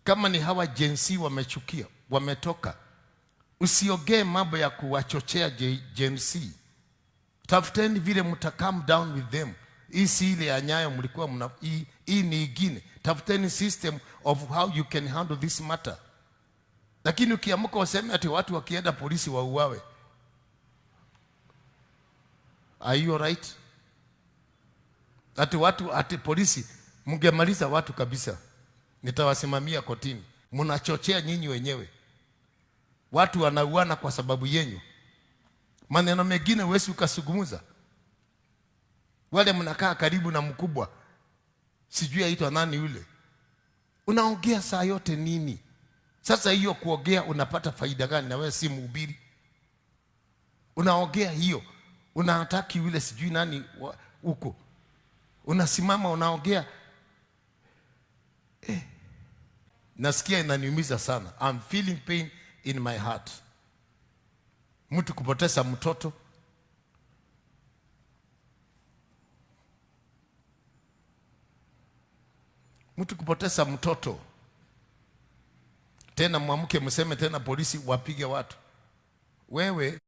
Kama ni hawa jensi wamechukia, wametoka, usiogee mambo ya kuwachochea jensi. Tafuteni vile mta calm down with them. Hii si ile ya Nyayo mlikuwa mna, hii ni ingine. Tafuteni system of how you can handle this matter. Lakini ukiamka waseme ati watu wakienda polisi wauawe, are you right? Ati polisi mngemaliza watu kabisa, nitawasimamia kotini. Mnachochea nyinyi wenyewe, watu wanauana kwa sababu yenyu. Maneno mengine wewe ukasugumuza. Wale mnakaa karibu na mkubwa, sijui aitwa nani yule, unaongea saa yote nini? Sasa hiyo kuongea unapata faida gani? Na wewe si mhubiri, unaongea hiyo, unataki yule sijui nani huko, unasimama unaongea. Nasikia inaniumiza sana. I'm feeling pain in my heart. Mtu kupoteza mtoto, tena mwamke mseme tena polisi wapige watu. Wewe